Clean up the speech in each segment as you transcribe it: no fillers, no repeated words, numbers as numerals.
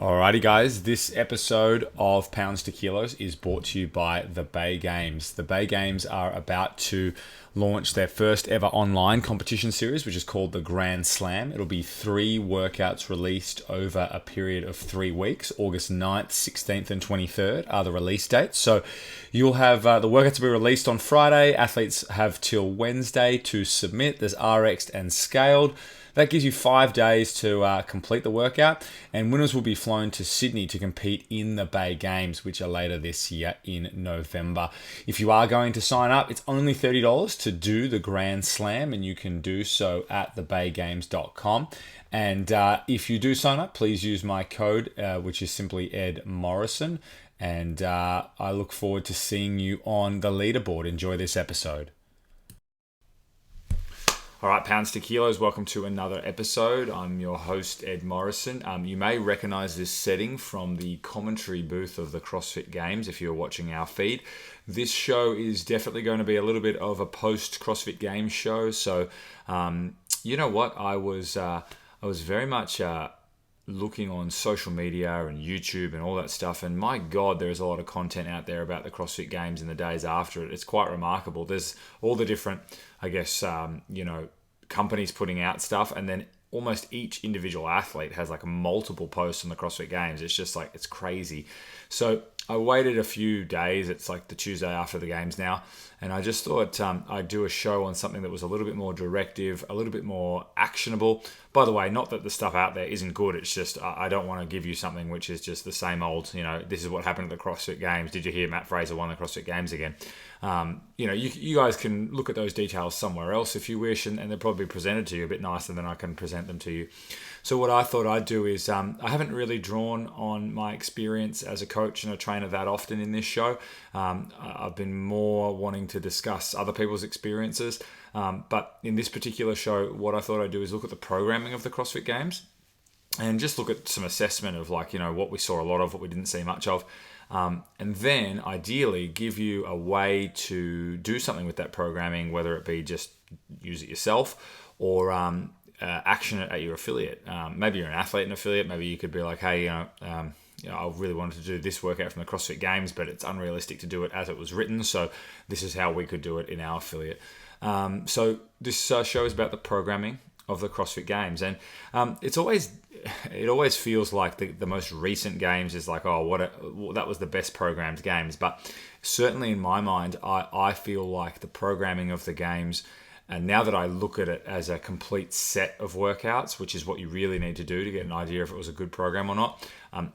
Alrighty, guys, this episode of Pounds to Kilos is brought to you by the Bay Games. The Bay Games are about to launch their first ever online competition series, which is called the Grand Slam. It'll be 3 workouts released over a period of 3 weeks. August 9th, 16th, and 23rd are the release dates. So you'll have the workouts will be released on Friday. Athletes have till Wednesday to submit. There's RX'd and scaled. That gives you 5 days to complete the workout, and winners will be flown to Sydney to compete in the Bay Games, which are later this year in November. If you are going to sign up, it's only $30 to do the Grand Slam, and you can do so at thebaygames.com. And if you do sign up, please use my code, which is simply Ed Morrison, and I look forward to seeing you on the leaderboard. Enjoy this episode. All right, Pounds to Kilos, welcome to another episode. I'm your host, Ed Morrison. You may recognize this setting from the commentary booth of the CrossFit Games if you're watching our feed. This show is definitely going to be a little bit of a post-CrossFit Games show. So, you know what? I was very much looking on social media and YouTube and all that stuff, and my God, there's a lot of content out there about the CrossFit Games in the days after it. It's quite remarkable. There's all the different, companies putting out stuff, and then almost each individual athlete has like multiple posts on the CrossFit Games. It's just like, it's crazy. So I waited a few days. It's like the Tuesday after the games now. And I just thought I'd do a show on something that was a little bit more directive, a little bit more actionable. By the way, not that the stuff out there isn't good. It's just I don't want to give you something which is just the same old, this is what happened at the CrossFit Games. Did you hear Matt Fraser won the CrossFit Games again? You guys can look at those details somewhere else if you wish, and they'll probably be presented to you a bit nicer than I can present them to you. So what I thought I'd do is, I haven't really drawn on my experience as a coach and a trainer that often in this show. I've been more wanting to discuss other people's experiences. But in this particular show, what I thought I'd do is look at the programming of the CrossFit Games and just look at some assessment of what we saw a lot of, what we didn't see much of. And then ideally give you a way to do something with that programming, whether it be just use it yourself or action it at your affiliate. Maybe you're an athlete and affiliate. Maybe you could be like, hey, I really wanted to do this workout from the CrossFit Games, but it's unrealistic to do it as it was written. So this is how we could do it in our affiliate. So this show is about the programming of the CrossFit Games, and it always feels like the most recent games is like, that was the best programmed games. But certainly in my mind, I feel like the programming of the games, and now that I look at it as a complete set of workouts, which is what you really need to do to get an idea if it was a good program or not,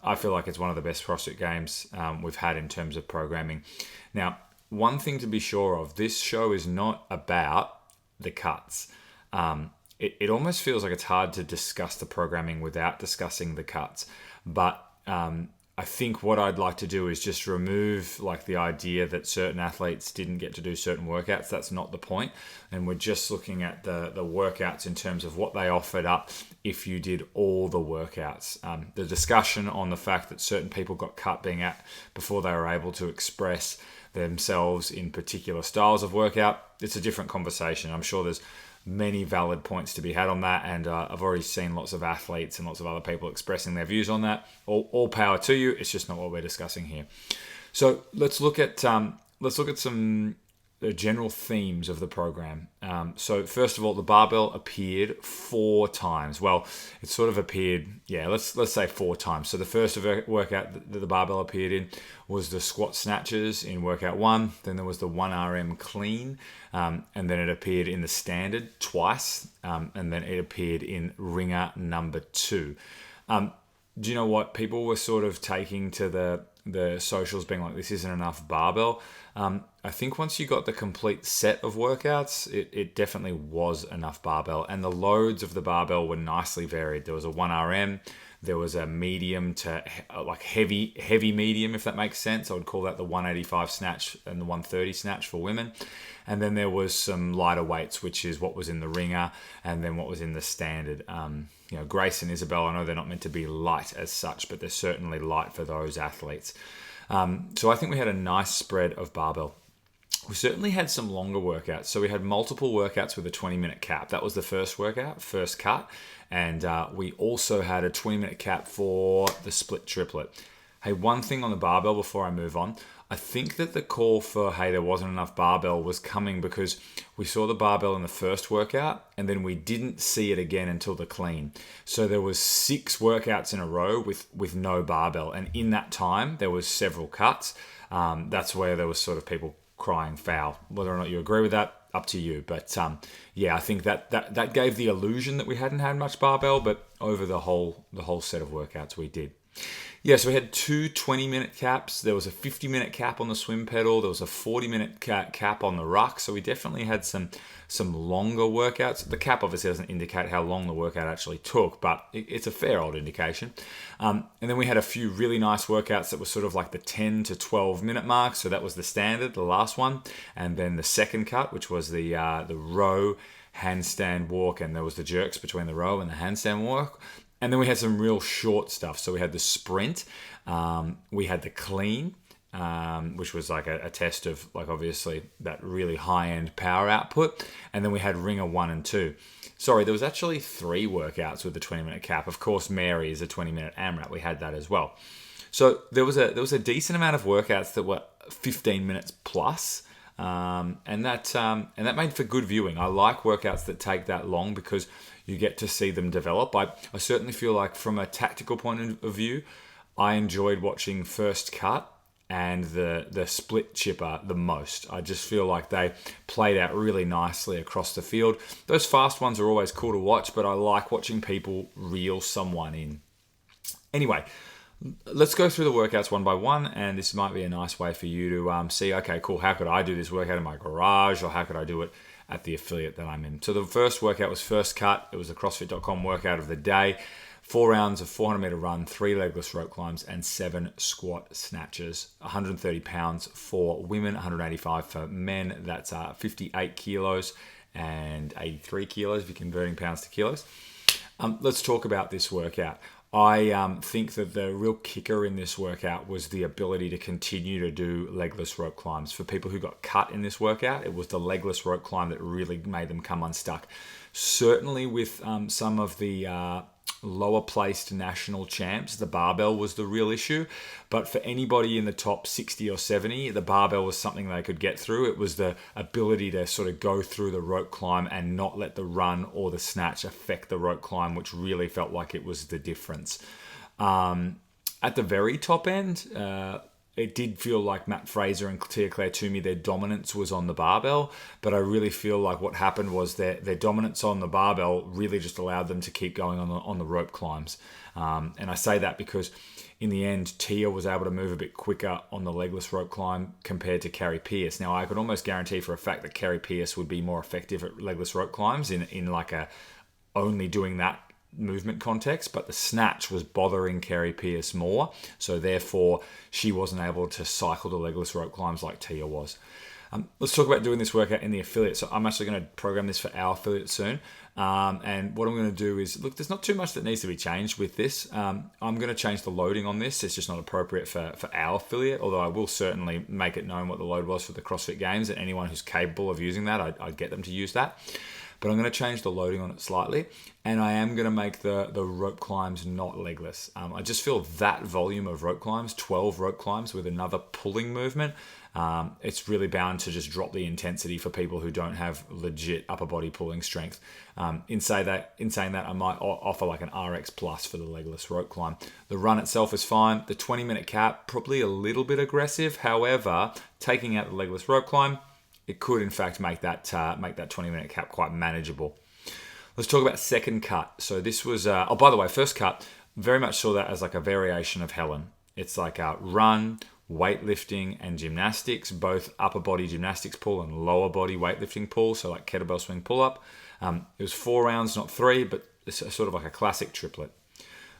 I feel like it's one of the best CrossFit Games we've had in terms of programming. Now, one thing to be sure of, this show is not about the cuts. It almost feels like it's hard to discuss the programming without discussing the cuts. But I think what I'd like to do is just remove the idea that certain athletes didn't get to do certain workouts. That's not the point. And we're just looking at the workouts in terms of what they offered up if you did all the workouts. The discussion on the fact that certain people got cut before they were able to express themselves in particular styles of workout, it's a different conversation. I'm sure there's many valid points to be had on that, and I've already seen lots of athletes and lots of other people expressing their views on that. All power to you. It's just not what we're discussing here. So let's look at some general themes of the program. So first of all, the barbell appeared 4 times. Well, it sort of appeared, let's say 4 times. So the first workout that the barbell appeared in was the squat snatches in workout 1. Then there was the 1RM clean, and then it appeared in the standard twice, and then it appeared in ringer number 2. Do you know what? People were sort of taking to the socials being like, this isn't enough barbell. I think once you got the complete set of workouts, it definitely was enough barbell, and the loads of the barbell were nicely varied. There was a 1RM, there was a medium to heavy medium, if that makes sense. I would call that the 185 snatch and the 130 snatch for women. And then there was some lighter weights, which is what was in the ringer and then what was in the standard. Grace and Isabel, I know they're not meant to be light as such, but they're certainly light for those athletes. So I think we had a nice spread of barbell. we certainly had some longer workouts. So we had multiple workouts with a 20-minute cap. That was the first workout, first cut. And we also had a 20-minute cap for the split triplet. Hey, one thing on the barbell before I move on. I think that the call for, hey, there wasn't enough barbell was coming because we saw the barbell in the first workout and then we didn't see it again until the clean. So there was 6 workouts in a row with no barbell. And in that time, there was several cuts. That's where there was sort of people crying foul. Whether or not you agree with that, up to you. But yeah, I think that gave the illusion that we hadn't had much barbell, but over the whole set of workouts we did. Yeah, so we had 2 20-minute caps. There was a 50-minute cap on the swim pedal. There was a 40-minute cap on the ruck. So we definitely had some longer workouts. The cap obviously doesn't indicate how long the workout actually took, but it's a fair old indication. And then we had a few really nice workouts that were sort of like the 10 to 12-minute mark. So that was the standard, the last one. And then the second cut, which was the row, handstand walk, and there was the jerks between the row and the handstand walk. And then we had some real short stuff. So we had the sprint, we had the clean, which was like a test of like obviously that really high-end power output. And then we had ringer 1 and 2. Sorry, there was actually 3 workouts with the 20-minute cap. Of course, Mary is a 20-minute AMRAP. We had that as well. So there was a decent amount of workouts that were 15 minutes plus. And that made for good viewing. I like workouts that take that long because you get to see them develop. I certainly feel like from a tactical point of view, I enjoyed watching first cut and the split chipper the most. I just feel like they played out really nicely across the field. Those fast ones are always cool to watch, but I like watching people reel someone in. Anyway, let's go through the workouts one by one, and this might be a nice way for you to see, okay, cool, how could I do this workout in my garage, or how could I do it at the affiliate that I'm in? So the first workout was first cut. It was a CrossFit.com workout of the day. 4 rounds of 400-meter run, 3 legless rope climbs, and 7 squat snatches. 130 pounds for women, 185 for men. That's 58 kilos and 83 kilos if you're converting pounds to kilos. Let's talk about this workout. I think that the real kicker in this workout was the ability to continue to do legless rope climbs. For people who got cut in this workout, it was the legless rope climb that really made them come unstuck. Certainly with some of the lower placed national champs, the barbell was the real issue. But for anybody in the top 60 or 70, the barbell was something they could get through. It was the ability to sort of go through the rope climb and not let the run or the snatch affect the rope climb, which really felt like it was the difference. At the very top end, it did feel like Matt Fraser and Tia Claire Toomey, their dominance was on the barbell, but I really feel like what happened was their dominance on the barbell really just allowed them to keep going on the rope climbs. And I say that because in the end, Tia was able to move a bit quicker on the legless rope climb compared to Carrie Pierce. Now, I could almost guarantee for a fact that Carrie Pierce would be more effective at legless rope climbs in like a only doing that movement context, but the snatch was bothering Carrie Pierce more, so therefore she wasn't able to cycle the legless rope climbs like Tia was. Let's talk about doing this workout in the affiliate. So I'm actually going to program this for our affiliate soon, and what I'm going to do is, look, there's not too much that needs to be changed with this. I'm going to change the loading on this. It's just not appropriate for our affiliate, although I will certainly make it known what the load was for the CrossFit Games, and anyone who's capable of using that, I'd get them to use that. But I'm going to change the loading on it slightly, and I am going to make the rope climbs not legless. I just feel that volume of rope climbs, 12 rope climbs with another pulling movement, it's really bound to just drop the intensity for people who don't have legit upper body pulling strength. In saying that, I might offer like an RX plus for the legless rope climb. The run itself is fine. The 20-minute cap, probably a little bit aggressive. However, taking out the legless rope climb, it could in fact make that 20-minute cap quite manageable. Let's talk about second cut. So this was, by the way, first cut, very much saw that as like a variation of Helen. It's like a run, weightlifting, and gymnastics, both upper body gymnastics pull and lower body weightlifting pull, so like kettlebell swing pull up. It was 4 rounds, not 3, but it's sort of like a classic triplet.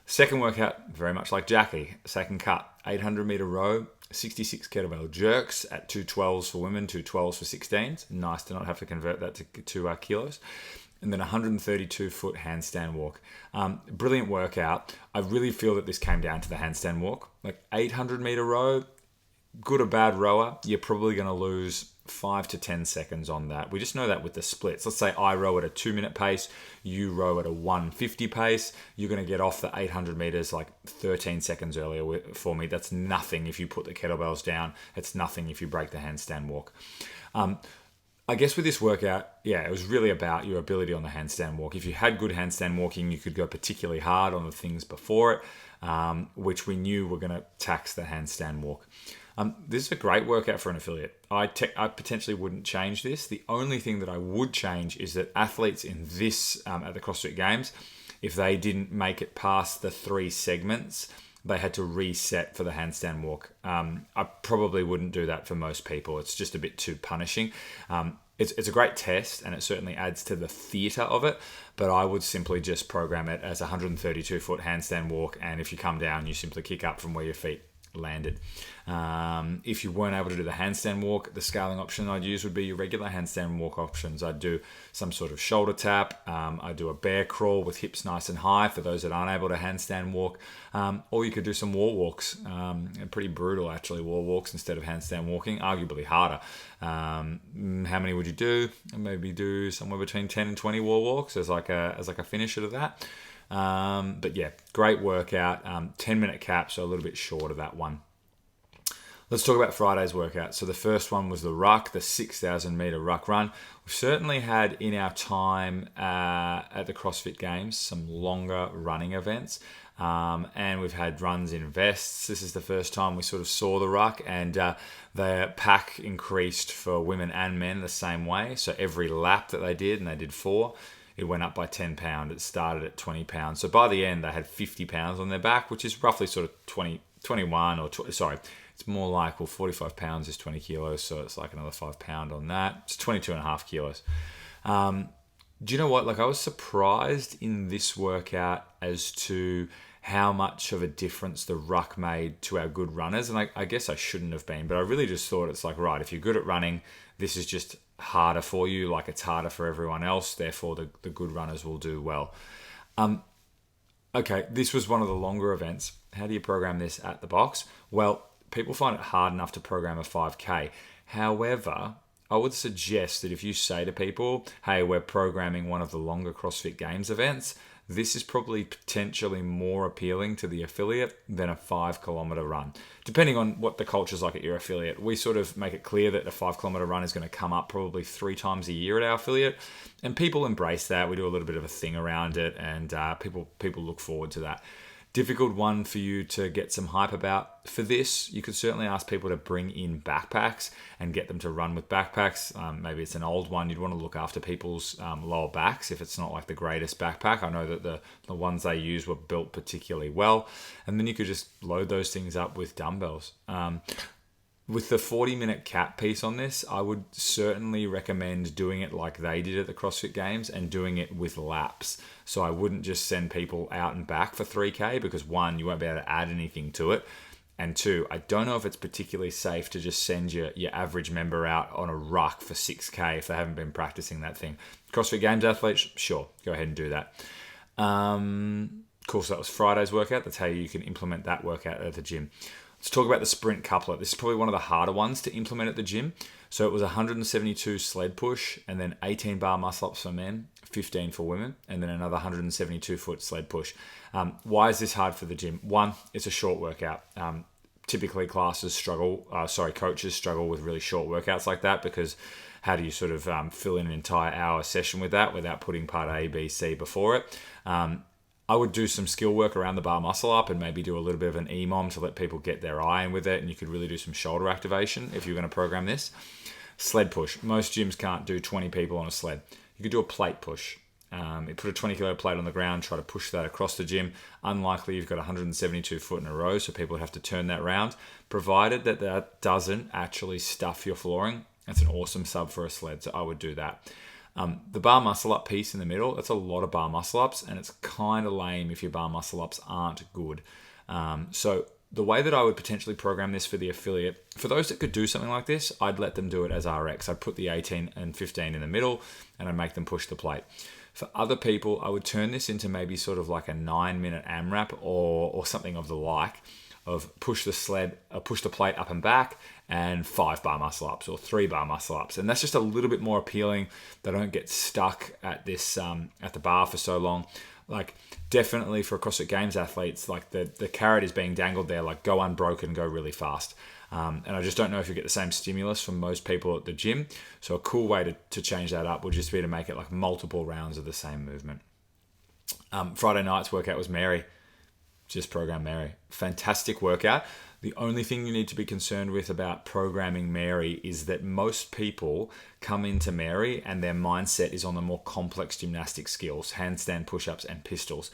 Second workout, very much like Jackie. Second cut, 800 meter row, 66 kettlebell jerks at 212s for women, 212s for 16s. Nice to not have to convert that to kilos. And then 132 foot handstand walk. Brilliant workout. I really feel that this came down to the handstand walk. Like 800 meter row, good or bad rower, you're probably going to lose 5 to 10 seconds on that. We just know that with the splits. Let's say I row at a 2-minute pace, you row at a 1:50 pace. You're going to get off the 800 meters like 13 seconds earlier for me. That's nothing if you put the kettlebells down. It's nothing if you break the handstand walk. I guess with this workout, it was really about your ability on the handstand walk. If you had good handstand walking, you could go particularly hard on the things before it, which we knew were going to tax the handstand walk. This is a great workout for an affiliate. I potentially wouldn't change this. The only thing that I would change is that athletes in this at the CrossFit Games, if they didn't make it past the 3 segments, they had to reset for the handstand walk. I probably wouldn't do that for most people. It's just a bit too punishing. It's a great test, and it certainly adds to the theatre of it, but I would simply just program it as a 132-foot handstand walk, and if you come down, you simply kick up from where your feet landed. If you weren't able to do the handstand walk, the scaling option I'd use would be your regular handstand walk options. I'd do some sort of shoulder tap. I'd do a bear crawl with hips nice and high for those that aren't able to handstand walk. Or you could do some wall walks. Pretty brutal, actually, wall walks instead of handstand walking, arguably harder. How many would you do? Maybe do somewhere between 10 and 20 wall walks as like a finisher to that. But yeah, great workout, 10-minute cap, so a little bit short of that one. Let's talk about Friday's workout. So the first one was the ruck, the 6,000 meter ruck run. We've certainly had in our time at the CrossFit Games some longer running events. And we've had runs in vests. This is the first time we sort of saw the ruck, and the pack increased for women and men the same way. So every lap that they did, and they did 4, it went up by 10 pounds. It started at 20 pounds. So by the end, they had 50 pounds on their back, which is roughly sort of 21 or it's more like, 45 pounds is 20 kilos. So it's like another 5 pounds on that. It's 22 and a half kilos. Do you know what? Like, I was surprised in this workout as to how much of a difference the ruck made to our good runners. And I guess I shouldn't have been, but I really just thought it's like, right, if you're good at running, this is just harder for you, like it's harder for everyone else, therefore the good runners will do well. Okay, this was one of the longer events. How do you program this at the box? Well, people find it hard enough to program a 5K. However, I would suggest that if you say to people, hey, we're programming one of the longer CrossFit Games events, this is probably potentially more appealing to the affiliate than a 5-kilometer run. Depending on what the culture's like at your affiliate, we sort of make it clear that a 5-kilometer run is going to come up probably 3 times a year at our affiliate, and people embrace that. We do a little bit of a thing around it, and people look forward to that. Difficult one for you to get some hype about. For this, you could certainly ask people to bring in backpacks and get them to run with backpacks. Maybe it's an old one. You'd want to look after people's lower backs if it's not like the greatest backpack. I know that the ones they use were built particularly well. And then you could just load those things up with dumbbells. With the 40-minute cap piece on this, I would certainly recommend doing it like they did at the CrossFit Games and doing it with laps. So I wouldn't just send people out and back for 3K because 1, you won't be able to add anything to it. And 2, I don't know if it's particularly safe to just send your average member out on a ruck for 6K if they haven't been practicing that thing. CrossFit Games athletes, sure, go ahead and do that. Cool, so that was Friday's workout. That's how you can implement that workout at the gym. Let's talk about the sprint couplet. This is probably one of the harder ones to implement at the gym. So it was 172 sled push and then 18 bar muscle ups for men, 15 for women, and then another 172 foot sled push. Why is this hard for the gym? 1, it's a short workout. Typically coaches struggle with really short workouts like that because how do you sort of fill in an entire hour session with that without putting part A, B, C before it? I would do some skill work around the bar muscle up and maybe do a little bit of an EMOM to let people get their eye in with it, and you could really do some shoulder activation if you're going to program this. Sled push. Most gyms can't do 20 people on a sled. You could do a plate push. You put a 20 kilo plate on the ground, try to push that across the gym. Unlikely you've got 172 foot in a row, so people would have to turn that round. Provided that that doesn't actually stuff your flooring, that's an awesome sub for a sled, so I would do that. The bar muscle up piece in the middle, that's a lot of bar muscle ups, and it's kind of lame if your bar muscle ups aren't good. So the way that I would potentially program this for the affiliate, for those that could do something like this, I'd let them do it as RX. I'd put the 18 and 15 in the middle, and I'd make them push the plate. For other people, I would turn this into maybe sort of like a 9-minute AMRAP or something of the like. of push the plate up and back, and 5 bar muscle ups or 3 bar muscle ups. And that's just a little bit more appealing. They don't get stuck at this at the bar for so long. Like, definitely for CrossFit Games athletes, like the carrot is being dangled there, like go unbroken, go really fast. And I just don't know if you get the same stimulus from most people at the gym. So a cool way to change that up would just be to make it like multiple rounds of the same movement. Friday night's workout was Mary. Just program Mary. Fantastic workout. The only thing you need to be concerned with about programming Mary is that most people come into Mary and their mindset is on the more complex gymnastic skills, handstand push-ups and pistols.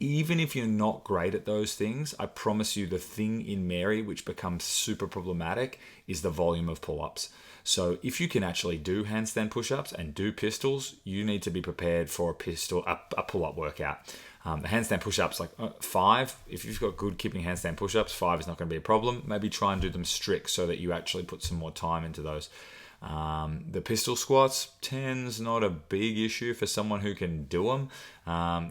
Even if you're not great at those things, I promise you the thing in Mary which becomes super problematic is the volume of pull-ups. So if you can actually do handstand push-ups and do pistols, you need to be prepared for a pull-up workout. The handstand push-ups, like 5, if you've got good keeping handstand push-ups, 5 is not going to be a problem. Maybe try and do them strict so that you actually put some more time into those. The pistol squats, 10's not a big issue for someone who can do them.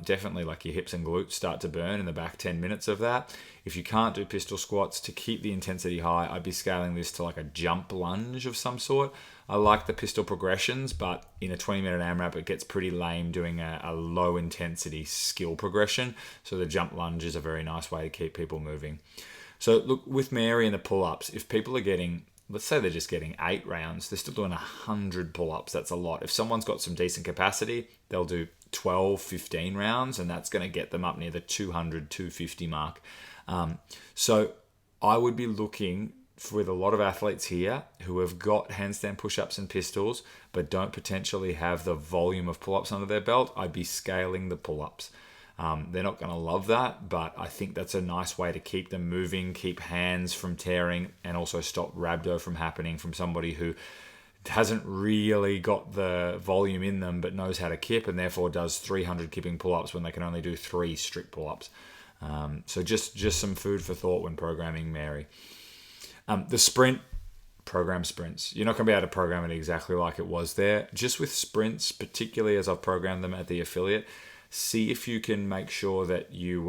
Definitely like your hips and glutes start to burn in the back 10 minutes of that. If you can't do pistol squats, to keep the intensity high, I'd be scaling this to like a jump lunge of some sort. I like the pistol progressions, but in a 20-minute AMRAP, it gets pretty lame doing a low intensity skill progression. So the jump lunge is a very nice way to keep people moving. So look, with Mary and the pull-ups, if people are getting, let's say they're just getting 8 rounds, they're still doing 100 pull-ups. That's a lot. If someone's got some decent capacity, they'll do 12, 15 rounds, and that's going to get them up near the 200, 250 mark. So I would be looking with a lot of athletes here who have got handstand push-ups and pistols, but don't potentially have the volume of pull-ups under their belt. I'd be scaling the pull-ups. They're not going to love that, but I think that's a nice way to keep them moving, keep hands from tearing, and also stop rhabdo from happening from somebody who hasn't really got the volume in them, but knows how to kip and therefore does 300 kipping pull-ups when they can only do 3 strict pull-ups. So just some food for thought when programming Mary. The sprint, program sprints. You're not going to be able to program it exactly like it was there. Just with sprints, particularly as I've programmed them at the affiliate, see if you can make sure that you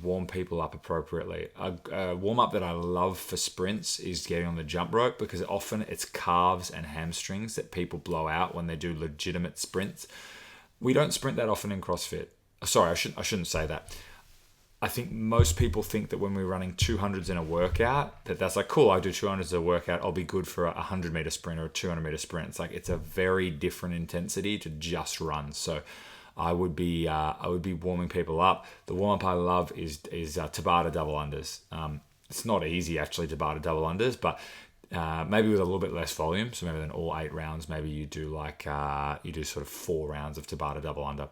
warm people up appropriately. A warm-up that I love for sprints is getting on the jump rope, because often it's calves and hamstrings that people blow out when they do legitimate sprints. We don't sprint that often in CrossFit. Sorry, I shouldn't say that. I think most people think that when we're running 200s in a workout, that's like, cool, I do 200s as a workout, I'll be good for a 100-meter sprint or a 200-meter sprint. It's like, it's a very different intensity to just run. So I would be warming people up. The warm-up I love is Tabata double unders. It's not easy, actually, Tabata double unders, but maybe with a little bit less volume. So maybe than all 8 rounds, maybe you do sort of 4 rounds of Tabata double under.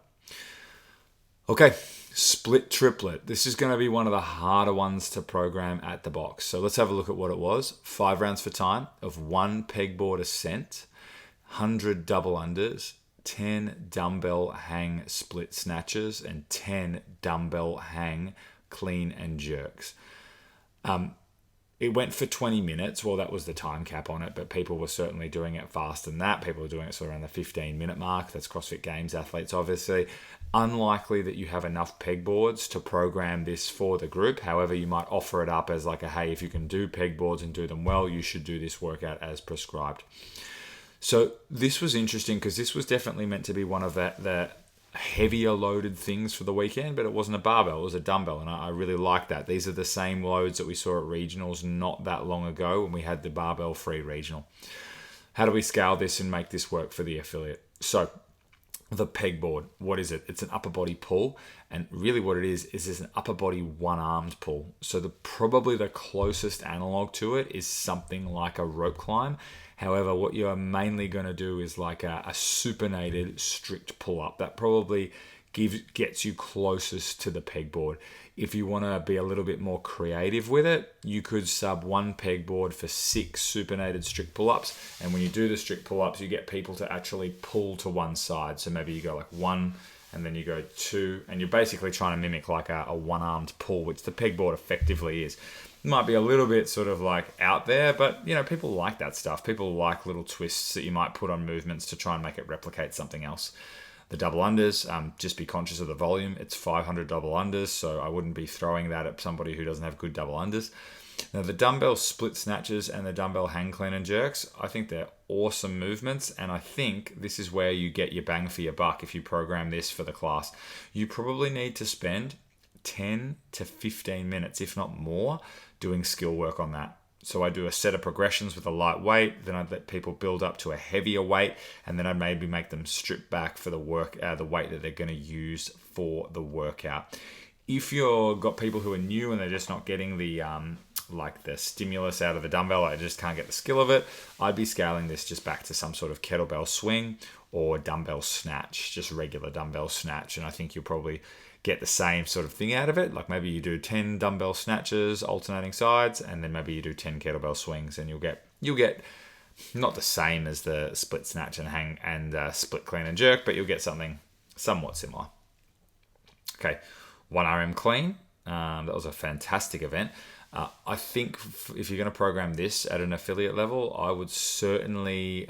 Okay, split triplet. This is going to be one of the harder ones to program at the box. So let's have a look at what it was. 5 rounds for time of 1 pegboard ascent, 100 double unders, 10 dumbbell hang split snatches, and 10 dumbbell hang clean and jerks. It went for 20 minutes. Well, that was the time cap on it, but people were certainly doing it faster than that. People were doing it sort of around the 15-minute mark. That's CrossFit Games athletes, obviously. Unlikely that you have enough pegboards to program this for the group. However, you might offer it up as like hey, if you can do pegboards and do them well, you should do this workout as prescribed. So this was interesting because this was definitely meant to be one of the heavier loaded things for the weekend, but it wasn't a barbell, it was a dumbbell, and I really like that. These are the same loads that we saw at regionals not that long ago when we had the barbell free regional. How do we scale this and make this work for the affiliate? So the pegboard, what is it? It's an upper body pull, and really what it is it's an upper body one-armed pull. So probably the closest analog to it is something like a rope climb. However, what you're mainly going to do is like a supinated strict pull-up. That probably gets you closest to the pegboard. If you want to be a little bit more creative with it, you could sub 1 pegboard for 6 supinated strict pull-ups. And when you do the strict pull-ups, you get people to actually pull to one side. So maybe you go like 1, and then you go 2, and you're basically trying to mimic like a one-armed pull, which the pegboard effectively is. Might be a little bit sort of like out there, but people like that stuff. People like little twists that you might put on movements to try and make it replicate something else. The double unders, just be conscious of the volume. It's 500 double unders, so I wouldn't be throwing that at somebody who doesn't have good double unders. Now, the dumbbell split snatches and the dumbbell hang clean and jerks, I think they're awesome movements, and I think this is where you get your bang for your buck if you program this for the class. You probably need to spend 10 to 15 minutes, if not more, doing skill work on that. So I do a set of progressions with a light weight, then I'd let people build up to a heavier weight, and then I'd maybe make them strip back for the weight that they're going to use for the workout. If you've got people who are new and they're just not getting the stimulus out of the dumbbell, I just can't get the skill of it, I'd be scaling this just back to some sort of kettlebell swing or dumbbell snatch, just regular dumbbell snatch, and I think you'll probably get the same sort of thing out of it. Like maybe you do 10 dumbbell snatches alternating sides, and then maybe you do 10 kettlebell swings, and you'll get not the same as the split snatch and hang and split clean and jerk, but you'll get something somewhat similar. Okay, 1RM clean. That was a fantastic event. I think if you're going to program this at an affiliate level, I would certainly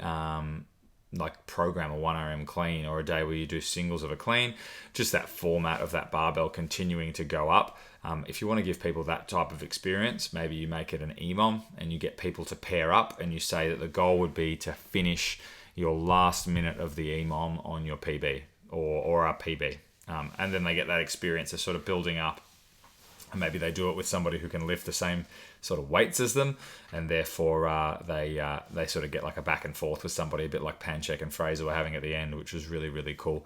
program a 1RM clean, or a day where you do singles of a clean, just that format of that barbell continuing to go up. If you want to give people that type of experience, maybe you make it an EMOM and you get people to pair up, and you say that the goal would be to finish your last minute of the EMOM on your PB or a PB. And then they get that experience of sort of building up. And maybe they do it with somebody who can lift the same sort of weights as them, and therefore they sort of get like a back and forth with somebody, a bit like Panchek and Fraser were having at the end, which was really, really cool.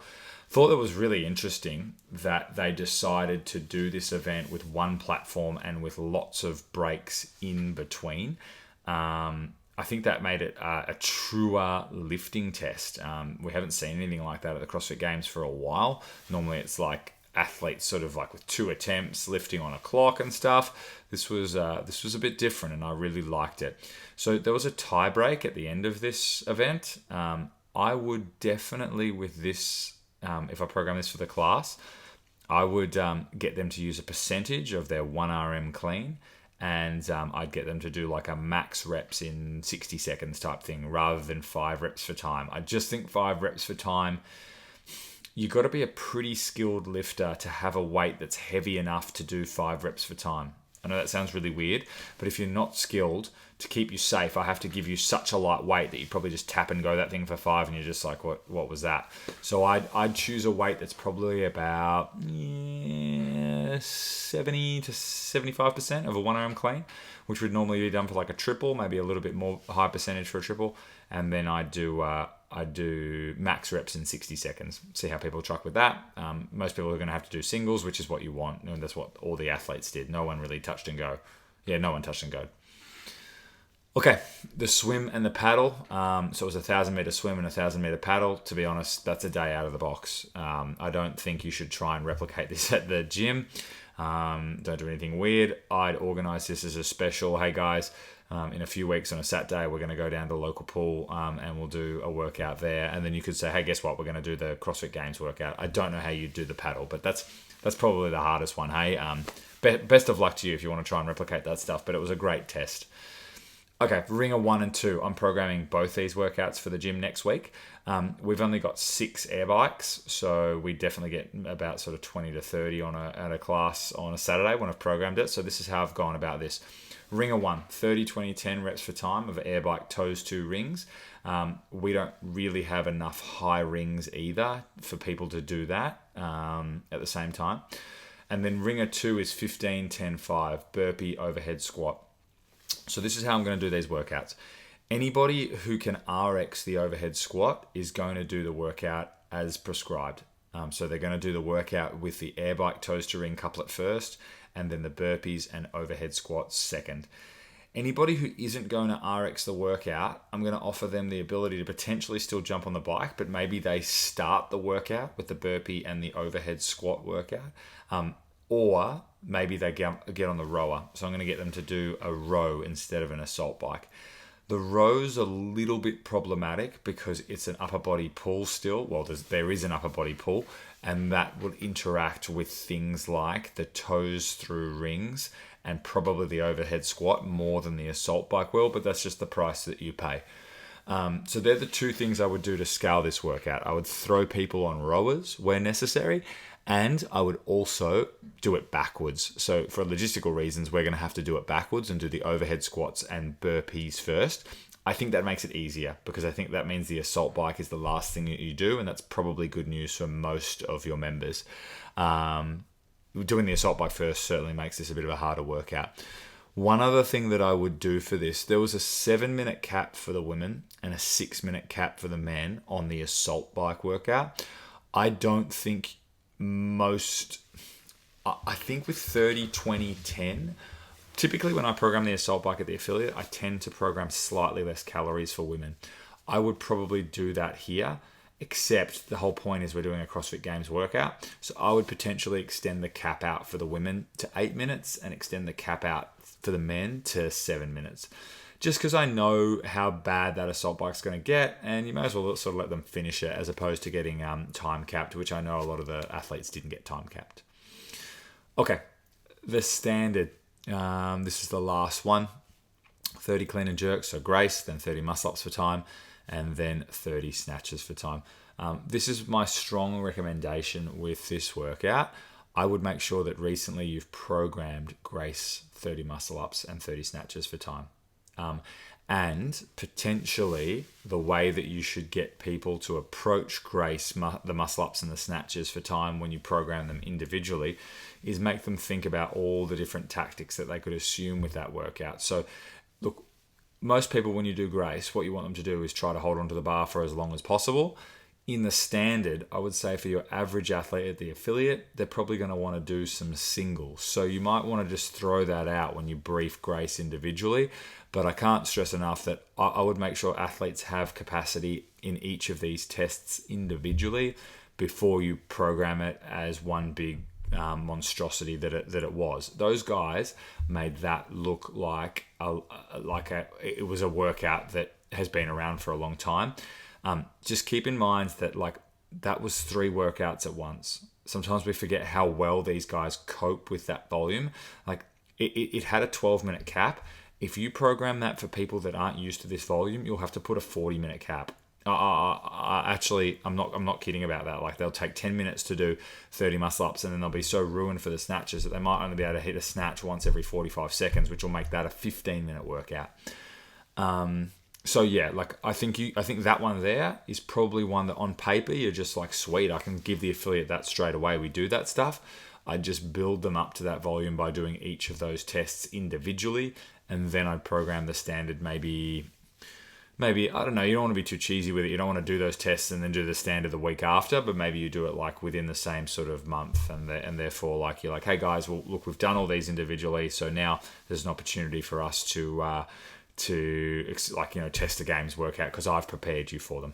Thought it was really interesting that they decided to do this event with one platform and with lots of breaks in between. I think that made it a truer lifting test. We haven't seen anything like that at the CrossFit Games for a while. Normally it's like athletes sort of like with 2 attempts lifting on a clock and stuff. This was a bit different, and I really liked it. So there was a tie break at the end of this event. I would definitely, with this, if I program this for the class, I would get them to use a percentage of their 1RM clean, and I'd get them to do like a max reps in 60 seconds type thing rather than 5 reps for time. I just think 5 reps for time, you've got to be a pretty skilled lifter to have a weight that's heavy enough to do 5 reps for time. I know that sounds really weird, but if you're not skilled, to keep you safe, I have to give you such a light weight that you probably just tap and go that thing for 5, and you're just like, what was that? So I'd choose a weight that's probably about 70 to 75% of a 1RM clean, which would normally be done for like a triple, maybe a little bit more high percentage for a triple, and then I do max reps in 60 seconds. See how people truck with that. Most people are going to have to do singles, which is what you want, and that's what all the athletes did. No one really touched and go. Yeah, no one touched and go. Okay, the swim and the paddle. So it was a 1,000-meter swim and a 1,000-meter paddle. To be honest, that's a day out of the box. I don't think you should try and replicate this at the gym. Don't do anything weird. I'd organize this as a special. Hey guys, in a few weeks on a Saturday, we're going to go down to the local pool and we'll do a workout there. And then you could say, hey, guess what? We're going to do the CrossFit Games workout. I don't know how you do the paddle, but that's probably the hardest one. Hey, best of luck to you if you want to try and replicate that stuff. But it was a great test. Okay, Ringer 1 and 2. I'm programming both these workouts for the gym next week. We've only got 6 air bikes, so we definitely get about sort of 20 to 30 at a class on a Saturday when I've programmed it. So this is how I've gone about this. Ringer 1, 30, 20, 10 reps for time of air bike toes to rings. We don't really have enough high rings either for people to do that at the same time. And then Ringer 2 is 15, 10, 5, burpee overhead squat. So this is how I'm going to do these workouts. Anybody who can RX the overhead squat is going to do the workout as prescribed. So they're going to do the workout with the air bike toes to ring couplet first, and then the burpees and overhead squats second. Anybody who isn't going to RX the workout, I'm going to offer them the ability to potentially still jump on the bike, but maybe they start the workout with the burpee and the overhead squat workout. Or maybe they get on the rower. So I'm going to get them to do a row instead of an assault bike. The row's a little bit problematic because it's an upper body pull still. Well, there is an upper body pull, and that will interact with things like the toes through rings and probably the overhead squat more than the assault bike will, but that's just the price that you pay. So they're the two things I would do to scale this workout. I would throw people on rowers where necessary, and I would also do it backwards. So for logistical reasons, we're going to have to do it backwards and do the overhead squats and burpees first. I think that makes it easier because I think that means the assault bike is the last thing that you do, and that's probably good news for most of your members. Doing the assault bike first certainly makes this a bit of a harder workout. One other thing that I would do for this, there was a 7-minute cap for the women and a 6-minute cap for the men on the assault bike workout. I don't think I think with 30, 20, 10, typically when I program the assault bike at the affiliate, I tend to program slightly less calories for women. I would probably do that here, except the whole point is we're doing a CrossFit Games workout. So I would potentially extend the cap out for the women to 8 minutes and extend the cap out for the men to 7 minutes. Just because I know how bad that assault bike's going to get, and you may as well sort of let them finish it as opposed to getting time capped, which I know a lot of the athletes didn't get time capped. Okay, the standard. This is the last one. 30 clean and jerks, so Grace, then 30 muscle-ups for time, and then 30 snatches for time. This is my strong recommendation with this workout. I would make sure that recently you've programmed Grace 30 muscle-ups and 30 snatches for time. And potentially the way that you should get people to approach Grace, the muscle-ups and the snatches for time when you program them individually, is make them think about all the different tactics that they could assume with that workout. So look, most people when you do Grace, what you want them to do is try to hold onto the bar for as long as possible. In the standard, I would say for your average athlete at the affiliate, they're probably going to want to do some singles. So you might want to just throw that out when you brief Grace individually. But I can't stress enough that I would make sure athletes have capacity in each of these tests individually before you program it as one big monstrosity that it was. Those guys made that look like it was a workout that has been around for a long time. Just keep in mind that that was 3 workouts at once. Sometimes we forget how well these guys cope with that volume. It had a 12-minute cap. If you program that for people that aren't used to this volume, you'll have to put a 40-minute cap. Actually, I'm not kidding about that. They'll take 10 minutes to do 30 muscle-ups, and then they'll be so ruined for the snatches that they might only be able to hit a snatch once every 45 seconds, which will make that a 15-minute workout. So yeah, I think that one there is probably one that on paper you're just sweet, I can give the affiliate that straight away. We do that stuff. I just build them up to that volume by doing each of those tests individually, and then I'd program the standard maybe, I don't know, you don't want to be too cheesy with it. You don't want to do those tests and then do the standard the week after, but maybe you do it within the same sort of month, and therefore you're hey guys, well look, we've done all these individually, so now there's an opportunity for us to test the games workout because I've prepared you for them.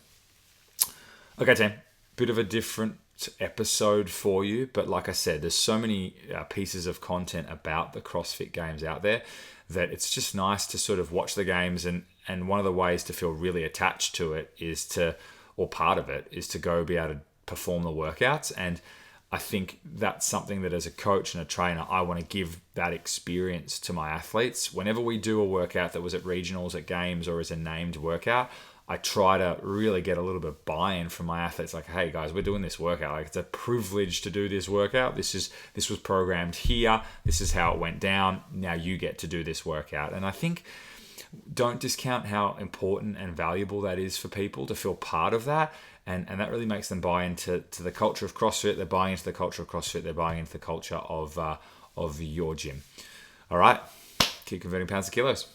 Okay, team, bit of a different episode for you, but like I said, there's so many pieces of content about the CrossFit Games out there that it's just nice to sort of watch the games, and one of the ways to feel really attached to it part of it is to go be able to perform the workouts. And I think that's something that as a coach and a trainer, I want to give that experience to my athletes. Whenever we do a workout that was at regionals, at games, or as a named workout, I try to really get a little bit of buy-in from my athletes. Hey guys, we're doing this workout. It's a privilege to do this workout. This was programmed here. This is how it went down. Now you get to do this workout. And I think don't discount how important and valuable that is for people to feel part of that. And that really makes them buy into the culture of CrossFit. They're buying into the culture of CrossFit. They're buying into the culture of your gym. All right, keep converting pounds to kilos.